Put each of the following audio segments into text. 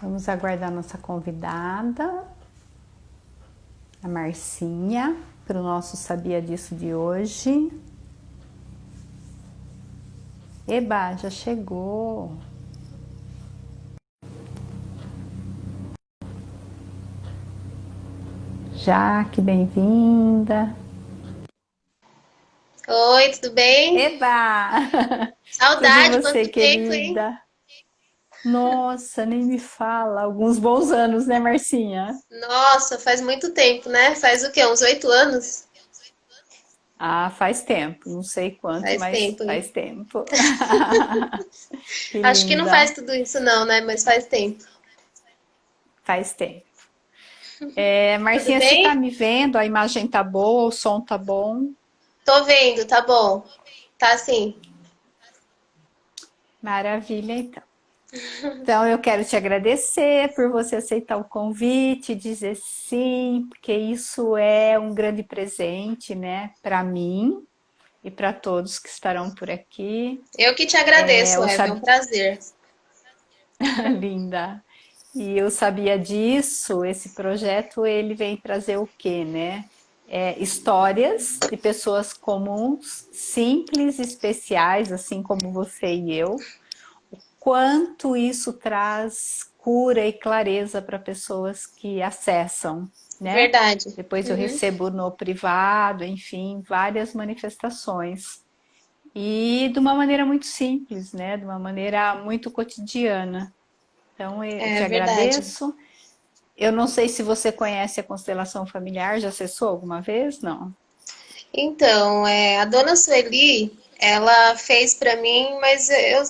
Vamos aguardar nossa convidada, a Marcinha, para o nosso Sabia Disso de hoje. Eba, já chegou. Jaque, bem-vinda. Oi, tudo bem? Eba! Tudo e Saudade, você, quanto tempo, hein? querida? Nossa, nem me fala. Alguns bons anos, né, Marcinha? Nossa, faz muito tempo, né? Faz o quê? Uns 8 anos? Ah, faz tempo. Não sei quanto, Faz mas tempo, hein? faz tempo. Que Acho que não faz linda. tudo isso não, né? Mas faz tempo. Faz tempo. Tudo Marcinha, você tá bem? me vendo? A imagem tá boa, o som tá bom? Tô vendo, tá bom. Tá sim. Maravilha, então. Então, eu quero te agradecer por você aceitar o convite, dizer sim, porque isso é um grande presente, né, para mim e para todos que estarão por aqui. Eu que te É, agradeço, eu Eva, é um sabia, prazer. linda. E eu sabia disso. Esse projeto ele vem trazer o quê, né? Histórias de pessoas comuns, simples, especiais, assim como você e eu, quanto isso traz cura e clareza para pessoas que acessam, né? Verdade. Depois eu Uhum. recebo no privado, enfim, várias manifestações. E de uma maneira muito simples, né? De uma maneira muito cotidiana. Então eu É te verdade. agradeço. Eu não sei se você conhece a constelação familiar, já acessou alguma vez? Não. Então, a dona Sueli, ela fez pra mim, mas eu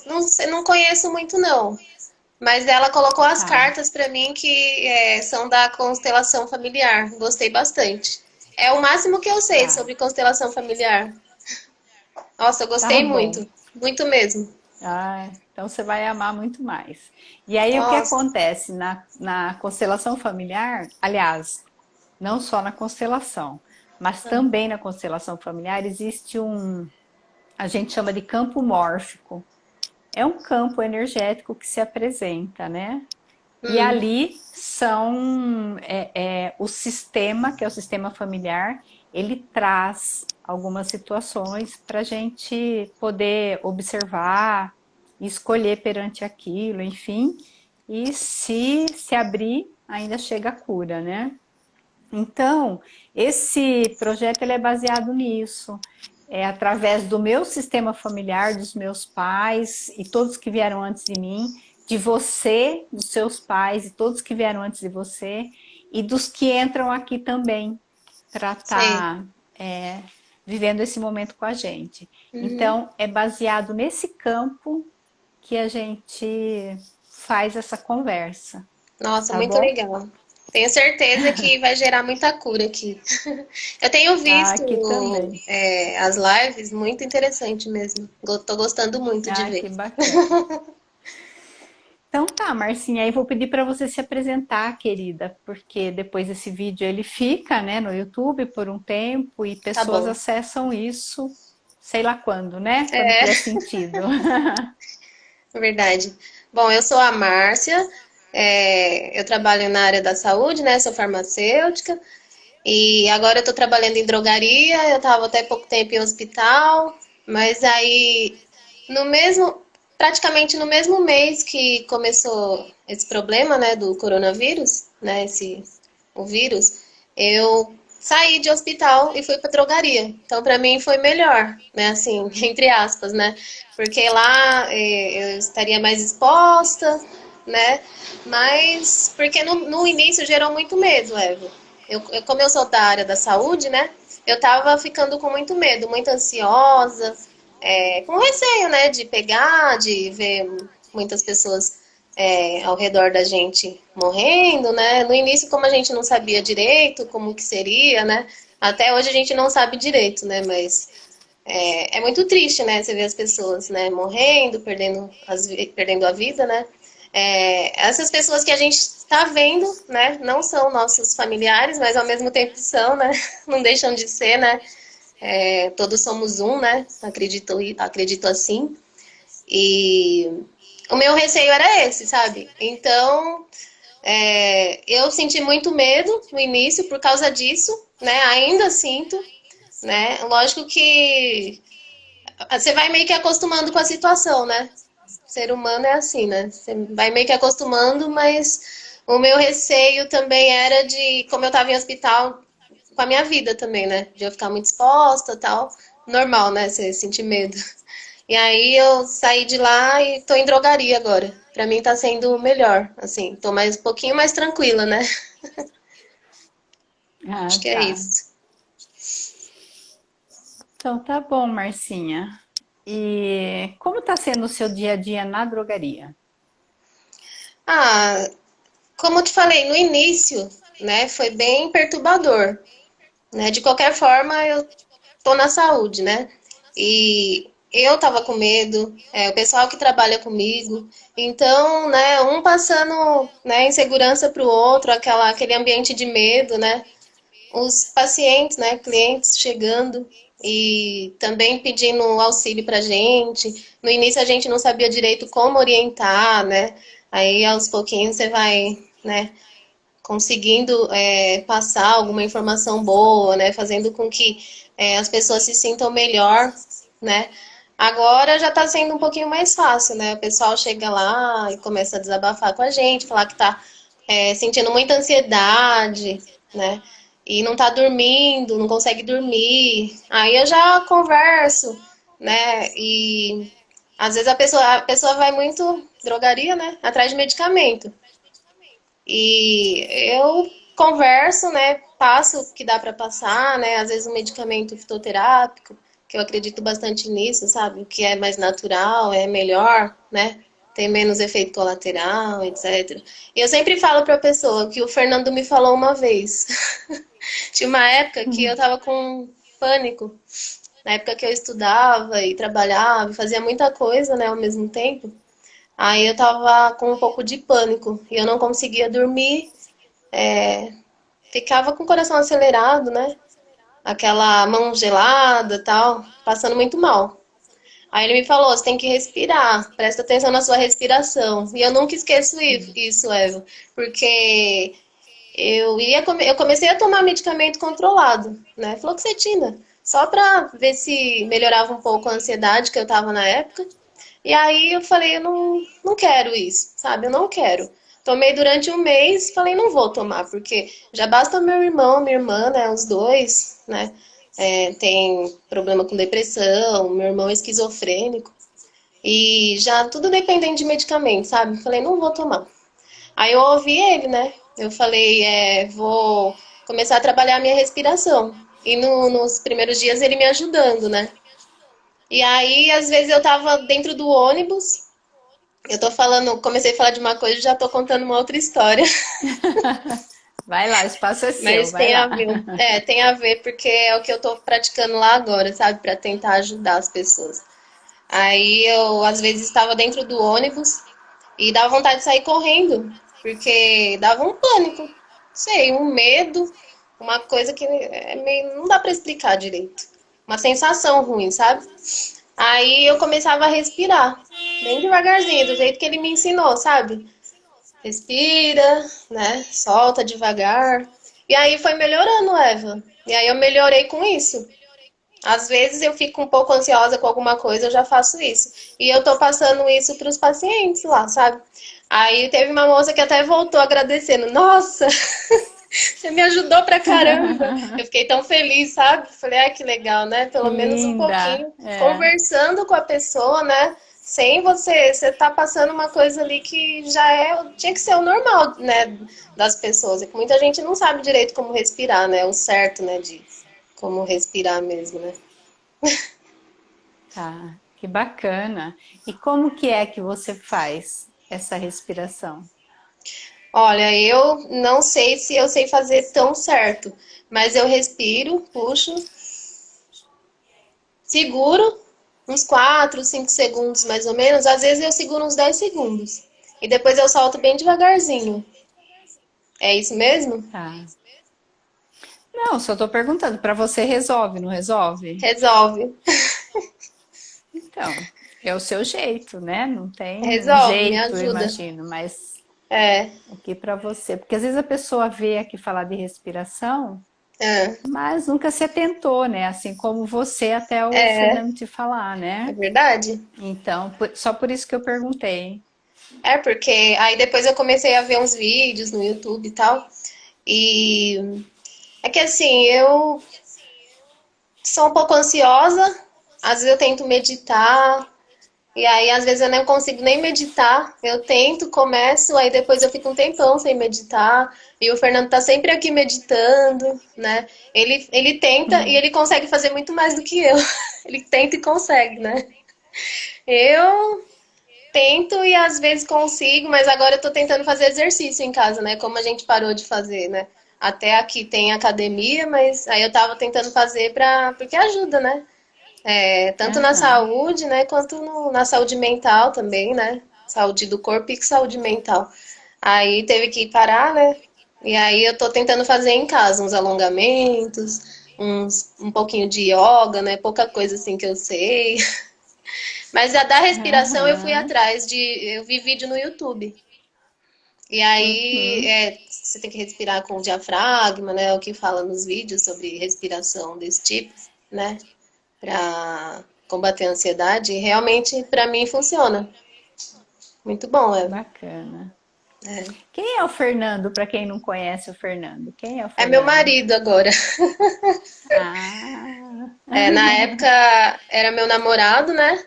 não conheço muito não. Mas ela colocou as Tá, cartas para mim que são da constelação familiar. Gostei bastante. É o máximo que eu sei tá. sobre constelação familiar. Nossa, eu Tá gostei bom. muito. Muito mesmo. Ah, então você vai amar muito mais. E aí o que Nossa. acontece na constelação familiar, aliás, não só na constelação, mas também na constelação familiar existe a gente chama de campo mórfico. É um campo energético que se apresenta, né? E Hum, ali são o sistema, que é o sistema familiar, ele traz algumas situações para a gente poder observar, escolher perante aquilo, enfim, e se abrir, ainda chega a cura, né? Então, esse projeto ele é baseado nisso. É através do meu sistema familiar, dos meus pais e todos que vieram antes de mim, de você, dos seus pais e todos que vieram antes de você, e dos que entram aqui também para sei. estar vivendo esse momento com a gente. Uhum. Então, é baseado nesse campo que a gente faz essa conversa, Nossa, tá muito bom? Tá. legal. Tenho certeza que vai gerar muita cura aqui. Eu tenho Ah, visto aqui também. as lives, muito interessante mesmo. Tô gostando muito de Ah, ver. que bacana. Então tá, Marcinha, aí vou pedir para você se apresentar, querida, porque depois esse vídeo ele fica, né, no YouTube por um tempo e Tá pessoas bom. acessam isso, sei lá quando, né? Quando É, fizer sentido. verdade. Bom, eu sou a Márcia, eu trabalho na área da saúde, né? Sou farmacêutica. E agora eu tô trabalhando em drogaria, eu tava até pouco tempo em hospital, mas aí no mesmo, praticamente no mesmo mês que começou esse problema, né, do coronavírus, né, o vírus, eu saí de hospital e fui para drogaria. Então para mim foi melhor, né, assim, entre aspas, né? Porque lá eu estaria mais exposta, né? Mas porque no início gerou muito medo, Eva. Como eu sou da área da saúde, né? Eu tava ficando com muito medo, muito ansiosa, com receio, né? De pegar, de ver muitas pessoas ao redor da gente morrendo, né? No início, como a gente não sabia direito como que seria, né? Até hoje a gente não sabe direito, né? Mas é muito triste, né? Você ver as pessoas, né? Morrendo, perdendo a vida, né? Essas pessoas que a gente está vendo, né? Não são nossos familiares, mas ao mesmo tempo são, né? Não deixam de ser, né? Todos somos um, né? Acredito assim. E o meu receio era esse, sabe? Então, eu senti muito medo no início por causa disso, né? Ainda sinto, né? Lógico que você vai meio que acostumando com a situação, né? Ser humano é assim, né? Você vai meio que acostumando, mas o meu receio também era de, como eu estava em hospital, com a minha vida também, né? De eu ficar muito exposta e tal. Normal, né? Você sentir medo. E aí eu saí de lá e tô em drogaria agora. Pra mim tá sendo melhor, assim. Tô mais um pouquinho mais tranquila, né? Acho Ah, que é tá. isso. Então tá bom, Marcinha. E como está sendo o seu dia a dia na drogaria? Ah, como eu te falei no início, né? Foi bem perturbador, né? De qualquer forma, eu tô na saúde, né? E eu tava com medo, o pessoal que trabalha comigo. Então, né, um passando, né, insegurança para o outro, aquele ambiente de medo, né? Os pacientes, né, clientes chegando e também pedindo auxílio pra gente. No início a gente não sabia direito como orientar, né? Aí aos pouquinhos você vai, né, conseguindo passar alguma informação boa, né? Fazendo com que as pessoas se sintam melhor, né? Agora já está sendo um pouquinho mais fácil, né? O pessoal chega lá e começa a desabafar com a gente, falar que está sentindo muita ansiedade, né? E não está dormindo, não consegue dormir. Aí eu já converso, né? E às vezes a pessoa vai muito drogaria, né? Atrás de medicamento. E eu converso, né? Passo o que dá para passar, né? Às vezes um medicamento fitoterápico, que eu acredito bastante nisso, sabe? O que é mais natural, é melhor, né? Tem menos efeito colateral, etc. E eu sempre falo para a pessoa que o Fernando me falou uma vez. Tinha uma época que eu tava com pânico. Na época que eu estudava e trabalhava, fazia muita coisa, né, ao mesmo tempo. Aí eu tava com um pouco de pânico e eu não conseguia dormir, ficava com o coração acelerado, né? Aquela mão gelada e tal, passando muito mal. Aí ele me falou, você tem que respirar, presta atenção na sua respiração. E eu nunca esqueço isso, Eva, porque eu comecei a tomar medicamento controlado, né? Fluoxetina, só pra ver se melhorava um pouco a ansiedade que eu tava na época. E aí eu falei, eu não quero isso, sabe? Eu não quero. Tomei durante um mês, falei, não vou tomar, porque já basta meu irmão, minha irmã, né? Os dois, né? Tem problema com depressão, meu irmão é esquizofrênico. E já tudo dependente de medicamento, sabe? Falei, não vou tomar. Aí eu ouvi ele, né? Eu falei, vou começar a trabalhar a minha respiração. E nos primeiros dias ele me ajudando, né? E aí, às vezes, eu tava dentro do ônibus. Eu tô falando, comecei a falar de uma coisa e já tô contando uma outra história. Vai lá, o espaço é seu, Mas vai tem a lá. ver. Tem a ver porque é o que eu tô praticando lá agora, sabe? Pra tentar ajudar as pessoas. Aí eu, às vezes, estava dentro do ônibus e dava vontade de sair correndo, porque dava um pânico, não sei, um medo, uma coisa que não dá pra explicar direito. Uma sensação ruim, sabe? Aí eu começava a respirar, bem devagarzinho, do jeito que ele me ensinou, sabe? Respira, né? Solta devagar. E aí foi melhorando, Eva. E aí eu melhorei com isso. Às vezes eu fico um pouco ansiosa com alguma coisa, eu já faço isso. E eu tô passando isso para os pacientes lá, sabe? Aí teve uma moça que até voltou agradecendo. Nossa, você me ajudou pra caramba. Eu fiquei tão feliz, sabe? Falei, ah, que legal, né? Que Pelo menos um linda. pouquinho. É. Conversando com a pessoa, né? Sem você tá passando uma coisa ali que tinha que ser o normal, né? Das pessoas. É que muita gente não sabe direito como respirar, né? O certo, né? De como respirar mesmo, né? Tá, que bacana. E como que é que você faz essa respiração? Olha, eu não sei se eu sei fazer tão certo, mas eu respiro, puxo, seguro uns 4, 5 segundos mais ou menos. Às vezes eu seguro uns 10 segundos. E depois eu solto bem devagarzinho. É isso mesmo? Tá. Não, só tô perguntando, para você resolve, não resolve? Resolve. Então. é o seu jeito, né? Não tem um Resolve, me jeito, eu ajuda. imagino, mas É, o que para você? Porque às vezes a pessoa vê aqui falar de respiração, é, mas nunca se atentou, né? Assim como você até o é, Fernando te falar, é né? verdade. Então, só por isso que eu perguntei. É porque aí depois eu comecei a ver uns vídeos no YouTube e tal. E é que assim, eu sou um pouco ansiosa, às vezes eu tento meditar, e aí às vezes eu não consigo nem meditar. Eu tento, começo, aí depois eu fico um tempão sem meditar. E o Fernando tá sempre aqui meditando, né? Ele tenta e ele consegue fazer muito mais do que eu. Ele tenta e consegue, né? Eu tento e às vezes consigo, mas agora eu tô tentando fazer exercício em casa, né? Como a gente parou de fazer, né? Até aqui tem academia, mas aí eu tava tentando fazer porque ajuda, né? É, tanto na Aham. saúde, né, quanto na saúde mental também, né? Saúde do corpo e saúde mental. Aí teve que parar, né? E aí eu tô tentando fazer em casa uns alongamentos, um pouquinho de yoga, né? Pouca coisa assim que eu sei. Mas a da respiração eu fui Aham. atrás eu vi vídeo no YouTube. E aí Uhum. você tem que respirar com o diafragma, né? O que fala nos vídeos sobre respiração desse tipo, né? Para combater a ansiedade. E realmente, para mim, funciona. Muito bom, é. Bacana. É, Quem é o Fernando, para quem não conhece o Fernando? Quem é o é meu Fernando? marido agora. Ah, É, na época era meu namorado, né?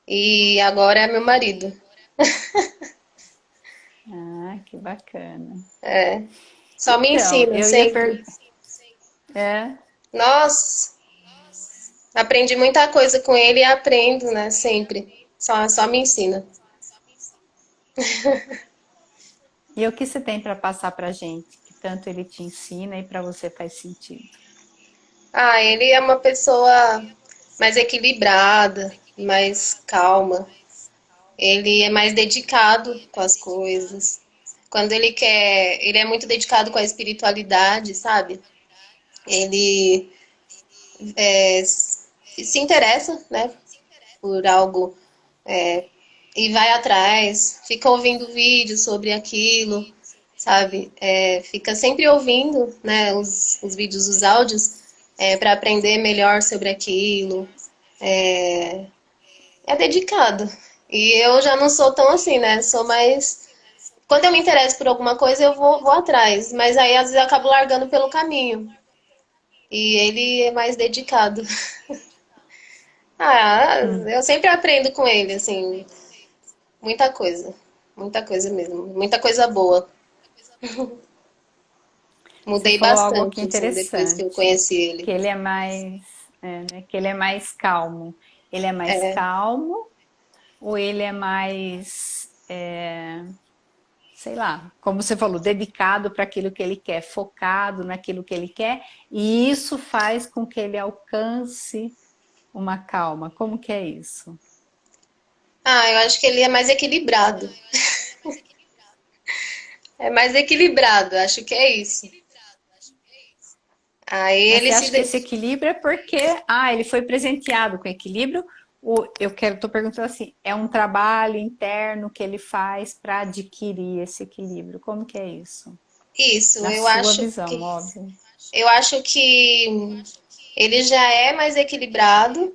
E agora é meu marido. ah, que bacana. É. Só me Então, ensina eu ia sempre. perguntar. É, Nossa, aprendi muita coisa com ele e aprendo, né? Sempre. Só me ensina. e o que você tem para passar para gente? Que tanto ele te ensina e para você faz sentido? Ah, ele é uma pessoa mais equilibrada, mais calma. Ele é mais dedicado com as coisas. Quando ele quer, ele é muito dedicado com a espiritualidade, sabe? Ele se interessa, né, por algo e vai atrás, fica ouvindo vídeos sobre aquilo, sabe? Fica sempre ouvindo, né, os vídeos, os áudios, para aprender melhor sobre aquilo. É dedicado. E eu já não sou tão assim, né? Sou mais. Quando eu me interesso por alguma coisa, eu vou atrás. Mas aí, às vezes, eu acabo largando pelo caminho. E ele é mais dedicado. Ah, Hum. eu sempre aprendo com ele, assim, muita coisa. Muita coisa mesmo. Muita coisa boa. Você Mudei falou algo aqui bastante, assim, depois que eu interessante, conheci que ele. ele é mais, né, que ele é mais calmo. Ele é mais É, calmo ou ele é mais, sei lá, como você falou, dedicado para aquilo que ele quer, focado naquilo que ele quer, e isso faz com que ele alcance uma calma. Como que é isso? ah, eu acho que ele é mais equilibrado. É mais equilibrado, acho que é isso. Aí Mas ele você se. acha que esse equilíbrio é porque, ele foi presenteado com equilíbrio? Ou tô perguntando assim, é um trabalho interno que ele faz para adquirir esse equilíbrio? Como que é isso? Isso, Na eu sua acho visão, que. óbvio. Eu acho que ele já é mais equilibrado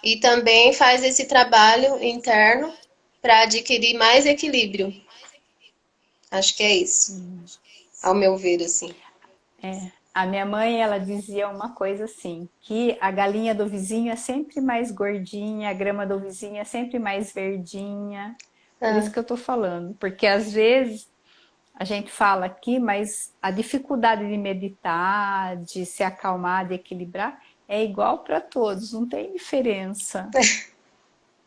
e também faz esse trabalho interno para adquirir mais equilíbrio. Acho que é isso, ao meu ver, assim. A minha mãe, ela dizia uma coisa assim, que a galinha do vizinho é sempre mais gordinha, a grama do vizinho é sempre mais verdinha. Por isso Ah, que eu tô falando, porque às vezes a gente fala aqui, mas a dificuldade de meditar, de se acalmar, de equilibrar, é igual para todos, não tem diferença,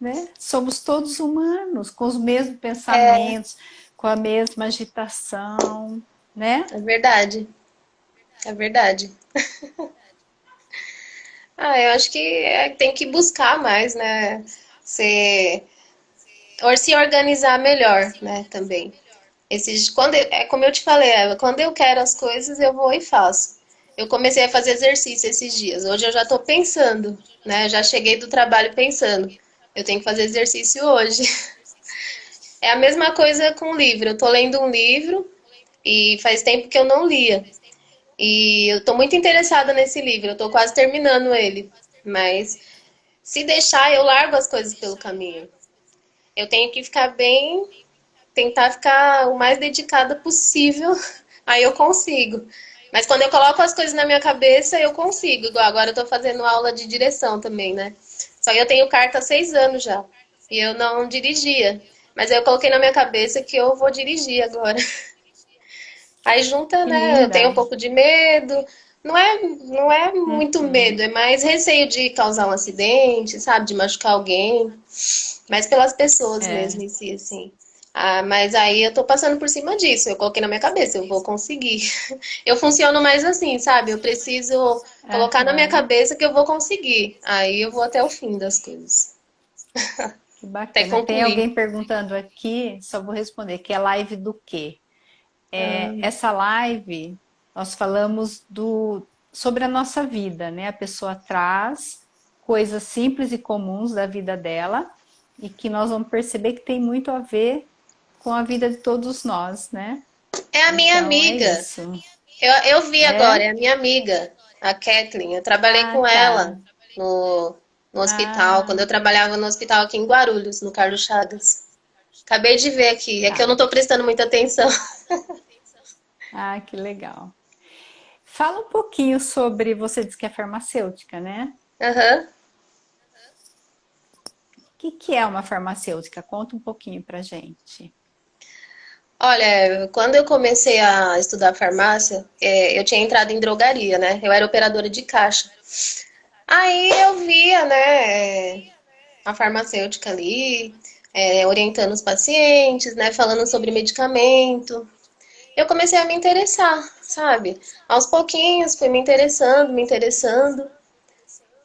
né? Somos todos humanos, com os mesmos pensamentos, com a mesma agitação, né? é verdade, é verdade. Ah, eu acho que tem que buscar mais, né? Se, ou se organizar melhor, né, também. É como eu te falei, Eva, quando eu quero as coisas, eu vou e faço. Eu comecei a fazer exercício esses dias. Hoje eu já estou pensando, né? Eu já cheguei do trabalho pensando. Eu tenho que fazer exercício hoje. É a mesma coisa com o livro. Eu tô lendo um livro e faz tempo que eu não lia. E eu tô muito interessada nesse livro. Eu tô quase terminando ele. Mas se deixar, eu largo as coisas pelo caminho. Eu tenho que ficar bem, tentar ficar o mais dedicada possível. Aí eu consigo. Mas quando eu coloco as coisas na minha cabeça, eu consigo. Igual agora eu tô fazendo aula de direção também, né? Só que eu tenho carta há 6 anos já. E eu não dirigia. Mas aí eu coloquei na minha cabeça que eu vou dirigir agora. Aí junta, Que né? Eu tenho um linda. pouco de medo. Não é muito Uhum. medo, é mais receio de causar um acidente, sabe? De machucar alguém. Mas pelas pessoas mesmo É. em si, assim. Ah, mas aí eu tô passando por cima disso. Eu coloquei na minha cabeça, eu vou conseguir. Eu funciono mais assim, sabe? Eu preciso colocar na minha Aham. cabeça que eu vou conseguir. Aí eu vou até o fim das coisas. Que Até bacana. Tem concluir. alguém perguntando aqui, só vou responder, que é live do quê? Ah, Essa live, nós falamos sobre a nossa vida, né? A pessoa traz coisas simples e comuns da vida dela e que nós vamos perceber que tem muito a ver com a vida de todos nós, né? é a minha Então é amiga. isso. Eu vi agora, É? é a minha amiga, a Kathleen. Eu trabalhei Ah, com tá. ela no, no hospital, quando Ah, eu trabalhava no hospital aqui em Guarulhos, no Carlos Chagas. Acabei de ver aqui, é que eu tá. não tô prestando muita atenção. Ah, que legal. Fala um pouquinho sobre, você disse que é farmacêutica, né? Aham. O que que é uma farmacêutica? Conta um pouquinho pra gente. Olha, quando eu comecei a estudar farmácia, eu tinha entrado em drogaria, né? Eu era operadora de caixa. Aí eu via, né, a farmacêutica ali, orientando os pacientes, né, falando sobre medicamento. Eu comecei a me interessar, sabe? Aos pouquinhos fui me interessando, me interessando.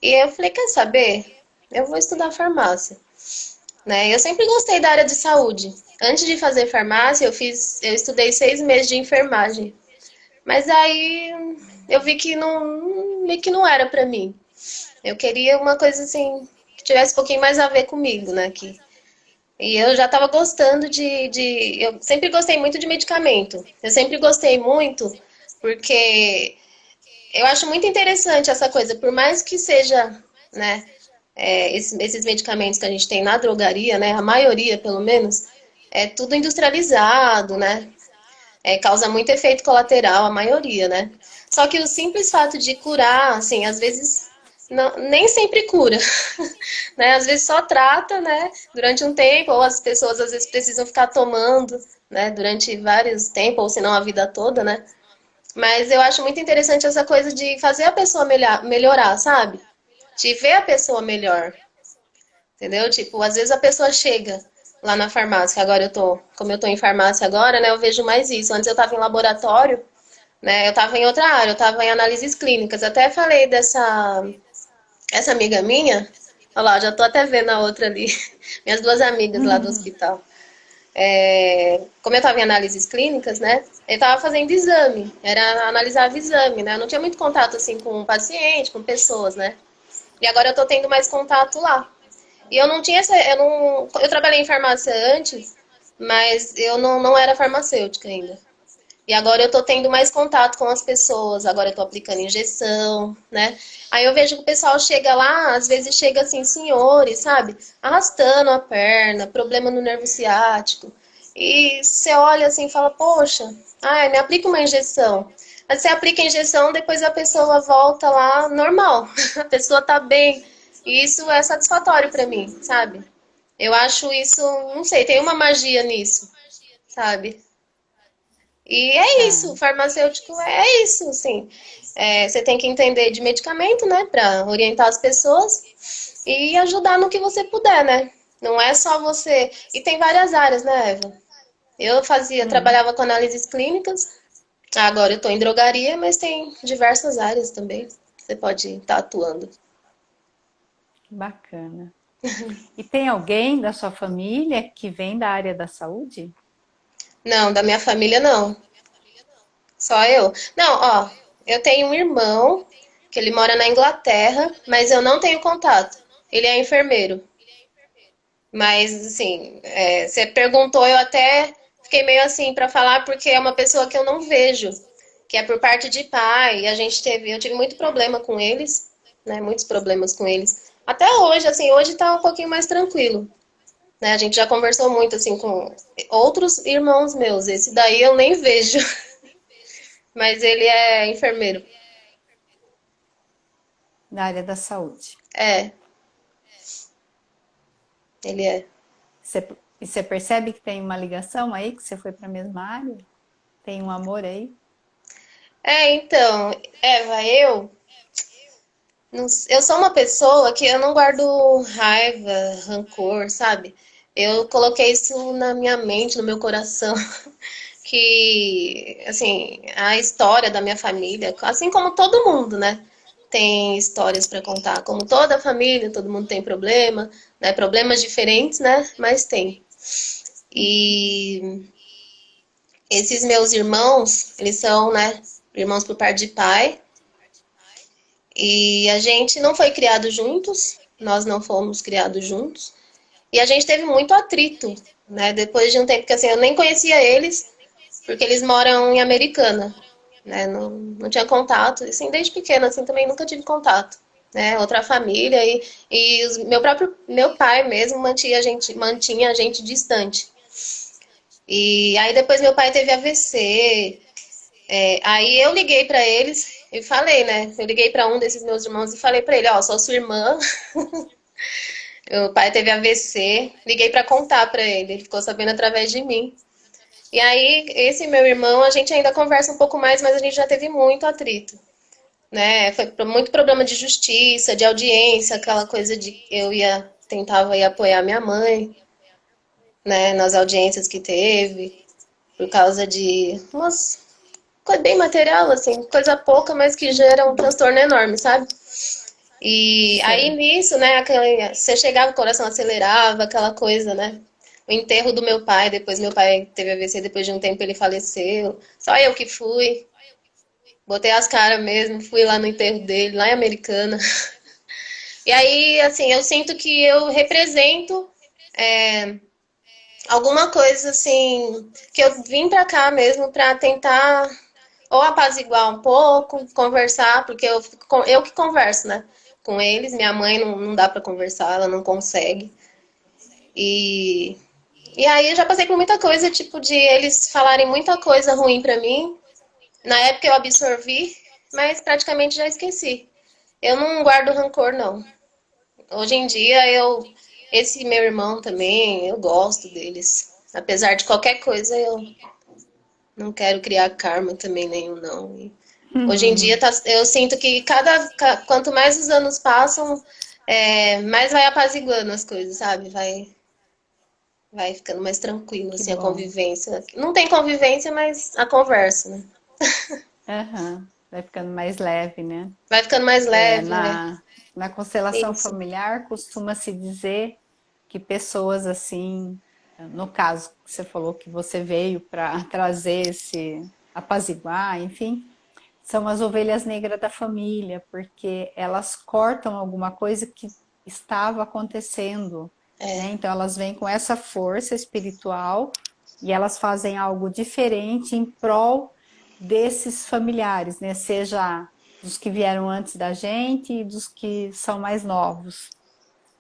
E eu falei, quer saber? Eu vou estudar farmácia, né? Eu sempre gostei da área de saúde. Antes de fazer farmácia, eu estudei 6 meses de enfermagem. Mas aí eu vi que não era pra mim. Eu queria uma coisa assim que tivesse um pouquinho mais a ver comigo, né? E eu já estava gostando eu sempre gostei muito de medicamento. Eu sempre gostei muito porque eu acho muito interessante essa coisa, por mais que seja, né, esses medicamentos que a gente tem na drogaria, né, a maioria pelo menos, é tudo industrializado, né, causa muito efeito colateral, a maioria, né. Só que o simples fato de curar, assim, às vezes nem sempre cura, né, às vezes só trata, né, durante um tempo, ou as pessoas às vezes precisam ficar tomando, né, durante vários tempos, ou se não a vida toda, né. Mas eu acho muito interessante essa coisa de fazer a pessoa melhorar, sabe? De ver a pessoa melhor, entendeu? Tipo, às vezes a pessoa chega lá na farmácia, como eu tô em farmácia agora, né, eu vejo mais isso. Antes eu tava em laboratório, né, eu tava em outra área, eu tava em análises clínicas. Até falei essa amiga minha, olha lá, já tô até vendo a outra ali, minhas duas amigas lá do hospital. Como eu estava em análises clínicas, né? Eu estava fazendo exame, era analisar exame, né? Eu não tinha muito contato assim com o paciente, com pessoas, né? E agora eu estou tendo mais contato lá. E eu não tinha eu trabalhei em farmácia antes, mas eu não era farmacêutica ainda. E agora eu tô tendo mais contato com as pessoas, agora eu tô aplicando injeção, né? Aí eu vejo que o pessoal chega lá, às vezes chega assim, senhores, sabe? Arrastando a perna, problema no nervo ciático. E você olha assim e fala, poxa, ai, me aplica uma injeção. Aí você aplica a injeção, depois a pessoa volta lá normal. A pessoa tá bem. E isso é satisfatório pra mim, sabe? Eu acho isso, não sei, tem uma magia nisso, sabe? E é isso, o Tá. farmacêutico é isso, assim. Você tem que entender de medicamento, né, para orientar as pessoas e ajudar no que você puder, né? Não é só você. E tem várias áreas, né, Eva? Hum, trabalhava com análises clínicas, agora eu estou em drogaria, mas tem diversas áreas também. Você pode estar atuando. bacana. E tem alguém da sua família que vem da área da saúde? Não, da minha família não. Só eu. Não, ó, eu tenho um irmão que ele mora na Inglaterra, mas eu não tenho contato. Ele é enfermeiro. Mas, assim, você perguntou, eu até fiquei meio assim para falar, porque é uma pessoa que eu não vejo, que é por parte de pai, e eu tive muito problema com eles, né? Muitos problemas com eles. Até hoje, assim, hoje tá um pouquinho mais tranquilo, né? A gente já conversou muito, assim, com outros irmãos meus. Esse daí eu nem vejo, mas ele é enfermeiro. Na área da saúde. É, ele é. E você percebe que tem uma ligação aí, que você foi para a mesma área? Tem um amor aí? Então, Eva, eu sou uma pessoa que eu não guardo raiva, rancor, sabe? Eu coloquei isso na minha mente, no meu coração, que, assim, a história da minha família, assim como todo mundo, né? Tem histórias para contar, como toda família, todo mundo tem problema, né? Problemas diferentes, né? Mas tem. E esses meus irmãos, eles são, né, irmãos por parte de pai, e a gente não foi criado juntos, nós não fomos criados juntos. E a gente teve muito atrito, né? Depois de um tempo que assim, eu nem conhecia eles, porque eles moram em Americana, né? Não tinha contato, assim, desde pequena, assim, também nunca tive contato, né? Outra família meu pai mesmo mantinha a gente distante. E aí depois meu pai teve AVC, aí eu liguei para eles e falei, né? Eu liguei para um desses meus irmãos e falei para ele, ó, sou sua irmã. Meu pai teve AVC, liguei para contar para ele, ele ficou sabendo através de mim. E aí, esse meu irmão, a gente ainda conversa um pouco mais, mas a gente já teve muito atrito, né? Foi muito problema de justiça, de audiência, aquela coisa de tentava ir apoiar minha mãe, né, nas audiências que teve, por causa de umas coisa bem material, assim, coisa pouca, mas que gera um transtorno enorme, sabe? E aí Sei. nisso, né, você chegava, o coração acelerava, aquela coisa, né? O enterro do meu pai, depois meu pai teve AVC, depois de um tempo ele faleceu. Só eu que fui, botei as caras mesmo, fui lá no enterro dele, lá em Americana. E aí, assim, eu sinto que eu represento alguma coisa, assim, que eu vim pra cá mesmo pra tentar ou apaziguar um pouco, conversar, porque eu que converso, né? Com eles, minha mãe não dá pra conversar, ela não consegue. E, e aí eu já passei por muita coisa, tipo, de eles falarem muita coisa ruim pra mim. Na época eu absorvi, mas praticamente já esqueci. Eu não guardo rancor, não. Hoje em dia esse meu irmão também, eu gosto deles. Apesar de qualquer coisa, eu não quero criar karma também nenhum, não. E hoje em dia eu sinto que quanto mais os anos passam, mais vai apaziguando as coisas, sabe? Vai ficando mais tranquilo, Que assim, a bom. convivência. Não tem convivência, mas a conversa, né? Aham. Vai ficando mais leve, né? Vai ficando mais É, leve, na constelação isso. familiar costuma-se dizer que pessoas assim, no caso que você falou que você veio para trazer esse apaziguar, enfim, são as ovelhas negras da família, porque elas cortam alguma coisa que estava acontecendo, né? Então elas vêm com essa força espiritual e elas fazem algo diferente em prol desses familiares, né? Seja dos que vieram antes da gente e dos que são mais novos.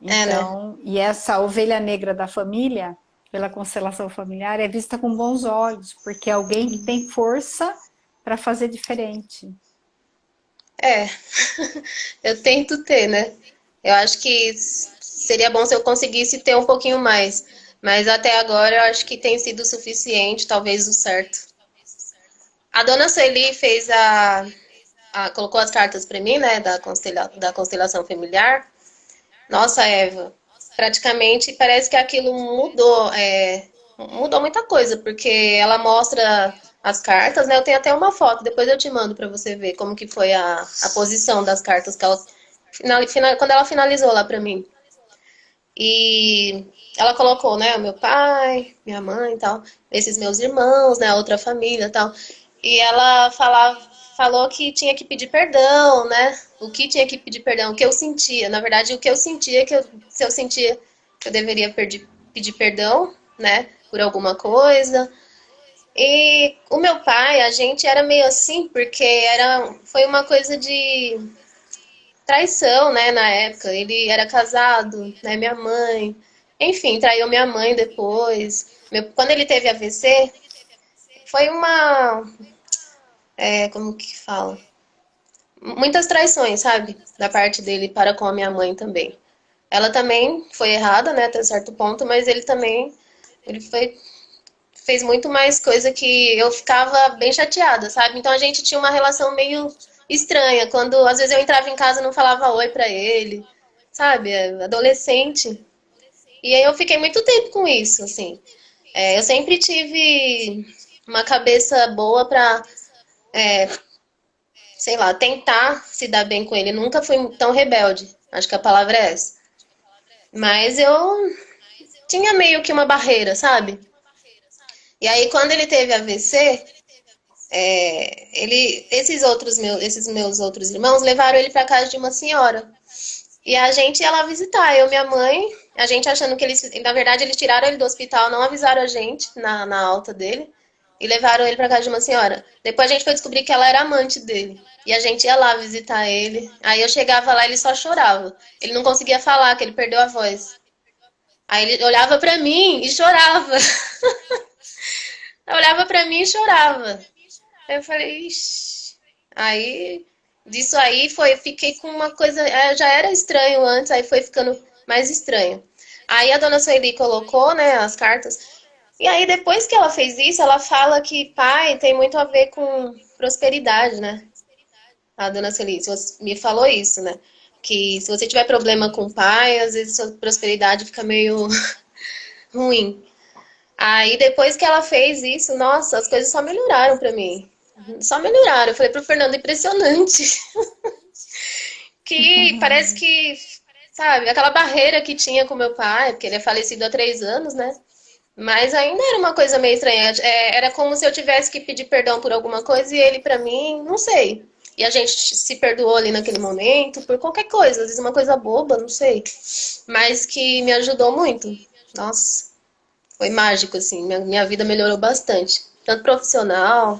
É, né? Então, e essa ovelha negra da família, pela constelação familiar, é vista com bons olhos, porque é alguém que tem força para fazer diferente. É. Eu tento ter, né? Eu acho que seria bom se eu conseguisse ter um pouquinho mais. Mas até agora eu acho que tem sido o suficiente, talvez o certo. A dona Sueli colocou as cartas para mim, né, da constelação familiar. Nossa, Eva, praticamente parece que aquilo mudou muita coisa, porque ela mostra as cartas, né? Eu tenho até uma foto, depois eu te mando para você ver como que foi a posição das cartas que ela quando ela finalizou lá para mim. E ela colocou, né, o meu pai, minha mãe e tal, esses meus irmãos, né, a outra família e tal. E ela falou que tinha que pedir perdão, né? O que tinha que pedir perdão, o que eu sentia. Na verdade, o que eu sentia, se eu sentia eu deveria pedir perdão, né, por alguma coisa. E o meu pai, a gente era meio assim, porque foi uma coisa de traição, né, na época. Ele era casado, né, minha mãe. Enfim, traiu minha mãe depois. Quando ele teve AVC, foi como que fala? Muitas traições, sabe? Da parte dele para com a minha mãe também. Ela também foi errada, né, até certo ponto, mas ele fez muito mais coisa que eu ficava bem chateada, sabe? Então a gente tinha uma relação meio estranha, quando às vezes eu entrava em casa e não falava oi pra ele, sabe? Adolescente. E aí eu fiquei muito tempo com isso, assim. Eu sempre tive uma cabeça boa pra, sei lá, tentar se dar bem com ele. Nunca fui tão rebelde. Acho que a palavra é essa. Mas eu tinha meio que uma barreira, sabe? E aí quando ele teve AVC, esses meus outros irmãos levaram ele para casa de uma senhora. E a gente ia lá visitar, eu e minha mãe, a gente achando que na verdade, eles tiraram ele do hospital, não avisaram a gente na alta dele, e levaram ele para casa de uma senhora. Depois a gente foi descobrir que ela era amante dele. E a gente ia lá visitar ele. Aí eu chegava lá, ele só chorava. Ele não conseguia falar, que ele perdeu a voz. Aí ele olhava para mim e chorava. Olhava para mim e chorava. Aí eu falei, ixi. Aí, disso aí fiquei com uma coisa, já era estranho antes, aí foi ficando mais estranho. Aí a dona Sueli colocou, né, as cartas. E aí depois que ela fez isso, ela fala que pai tem muito a ver com prosperidade, né? A dona Sueli me falou isso, né? Que se você tiver problema com o pai, às vezes sua prosperidade fica meio ruim. Aí depois que ela fez isso, nossa, as coisas só melhoraram pra mim. Só melhoraram. Eu falei pro Fernando, impressionante. Que parece que, sabe, aquela barreira que tinha com meu pai, porque ele é falecido há 3 anos, né? Mas ainda era uma coisa meio estranha. Era como se eu tivesse que pedir perdão por alguma coisa e ele pra mim, não sei. E a gente se perdoou ali naquele momento por qualquer coisa, às vezes uma coisa boba, não sei. Mas que me ajudou muito. Nossa, foi mágico, assim. Minha vida melhorou bastante. Tanto profissional,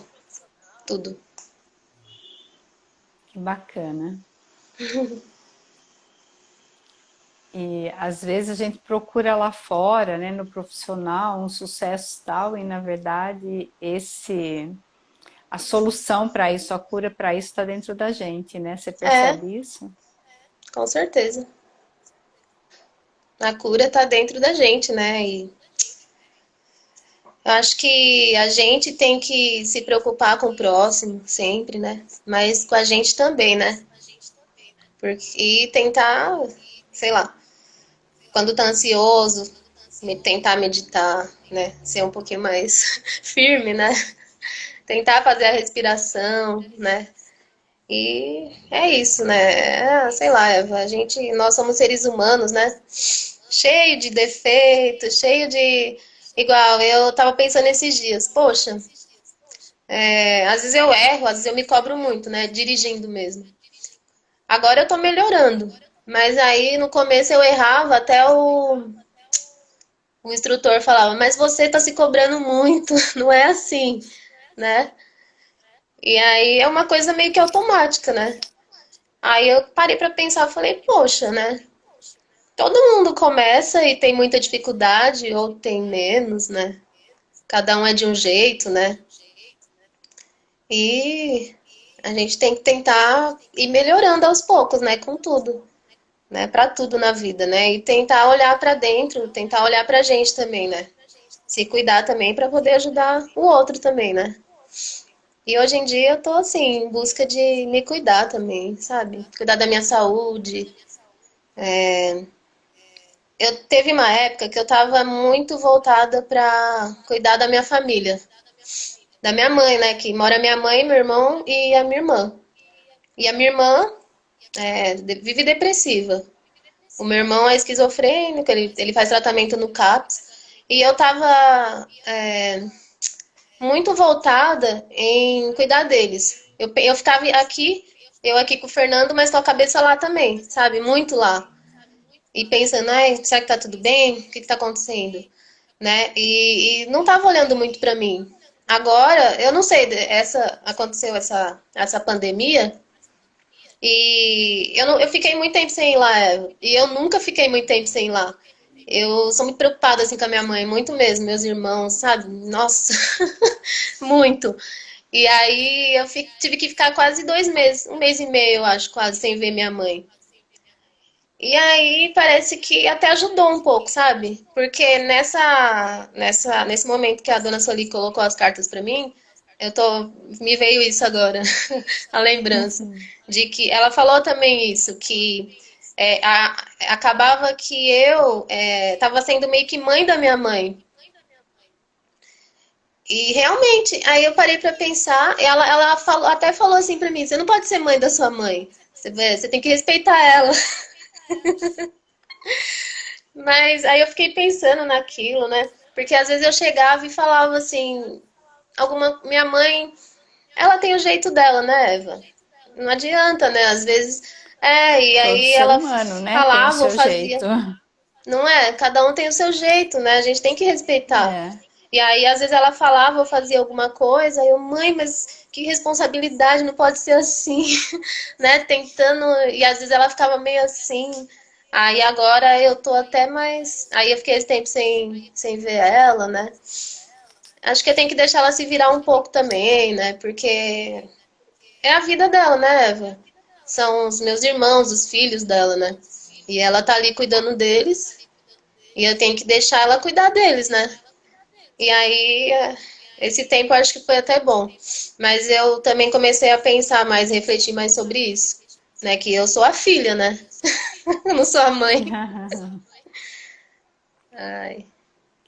tudo. Que bacana. E às vezes a gente procura lá fora, né, no profissional, um sucesso tal, e na verdade a solução para isso, a cura para isso está dentro da gente, né? Você É, percebe isso? com certeza. A cura tá dentro da gente, né? E eu acho que a gente tem que se preocupar com o próximo sempre, né? Mas com a gente também, né? E tentar, sei lá, quando tá ansioso, tentar meditar, né? Ser um pouquinho mais firme, né? Tentar fazer a respiração, né? E é isso, né? Sei lá, Eva, nós somos seres humanos, né? Cheio de defeitos, cheio de. Igual, eu tava pensando esses dias, poxa, às vezes eu erro, às vezes eu me cobro muito, né? Dirigindo mesmo. Agora eu tô melhorando. Mas aí no começo eu errava, até o instrutor falava, mas você tá se cobrando muito, não é assim, né? E aí é uma coisa meio que automática, né? Aí eu parei pra pensar, falei, poxa, né? Todo mundo começa e tem muita dificuldade, ou tem menos, né? Cada um é de um jeito, né? E a gente tem que tentar ir melhorando aos poucos, né? Com tudo, né? Para tudo na vida, né? E tentar olhar para dentro, tentar olhar pra gente também, né? Se cuidar também para poder ajudar o outro também, né? E hoje em dia eu tô assim, em busca de me cuidar também, sabe? Cuidar da minha saúde. Eu teve uma época que eu tava muito voltada para cuidar da minha família, da minha mãe, né? Que mora minha mãe, meu irmão e a minha irmã. E a minha irmã vive depressiva. O meu irmão é esquizofrênico, ele faz tratamento no CAPS. E eu tava muito voltada em cuidar deles. Eu ficava aqui, eu aqui com o Fernando, mas com a cabeça lá também, sabe? Muito lá. e pensando, ai, será que tá tudo bem? O que que tá acontecendo? Né? E não tava olhando muito para mim. Agora, eu não sei, aconteceu essa pandemia e eu fiquei muito tempo sem ir lá, Eva. E eu nunca fiquei muito tempo sem ir lá. Eu sou muito preocupada assim com a minha mãe, muito mesmo, meus irmãos, sabe? Nossa, muito. E aí tive que ficar quase 2 meses, 1 mês e meio, eu acho, quase, sem ver minha mãe. E aí parece que até ajudou um pouco, sabe? Porque nesse momento que a dona Soli colocou as cartas para mim, me veio isso agora, a lembrança Uhum. de que ela falou também isso, que acabava que eu estava sendo meio que mãe da minha mãe. E realmente, aí eu parei para pensar, ela até falou assim para mim, você não pode ser mãe da sua mãe, você tem que respeitar ela. Mas aí eu fiquei pensando naquilo, né? Porque às vezes eu chegava e falava assim, minha mãe, ela tem o jeito dela, né, Eva? Não adianta, né? Às vezes, e Todo aí ser ela humano, né, tem o falava ou seu fazia, jeito. não é? Cada um tem o seu jeito, né? A gente tem que respeitar. É. E aí, às vezes, ela falava ou fazia alguma coisa, aí eu, mãe, mas que responsabilidade, não pode ser assim, né? Tentando, e às vezes ela ficava meio assim. Aí agora eu tô até mais. Aí eu fiquei esse tempo sem ver ela, né? Acho que eu tenho que deixar ela se virar um pouco também, né? Porque é a vida dela, né, Eva? São os meus irmãos, os filhos dela, né? E ela tá ali cuidando deles, e eu tenho que deixar ela cuidar deles, né? E aí, esse tempo eu acho que foi até bom. Mas eu também comecei a pensar mais, refletir mais sobre isso. Né? Que eu sou a filha, né? Eu não sou a mãe. Ai.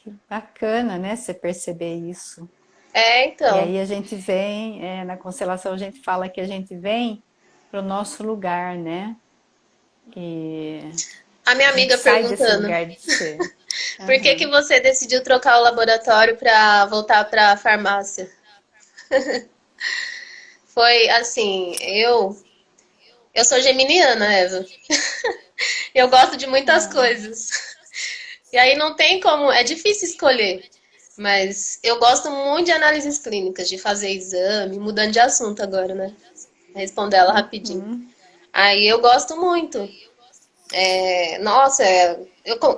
Que bacana, né, você perceber isso. E Então. aí a gente vem, na constelação a gente fala que a gente vem para o nosso lugar, né? E A minha a gente amiga sai desse perguntando, lugar de ser. por que que Aham. você decidiu trocar o laboratório para voltar para a farmácia? Foi assim, eu sou geminiana, Eva. Eu gosto de muitas Ah, coisas. E aí não tem como, é difícil escolher. Mas eu gosto muito de análises clínicas, de fazer exame, mudando de assunto agora, né? Responder ela rapidinho. uhum. Aí eu gosto muito. Nossa,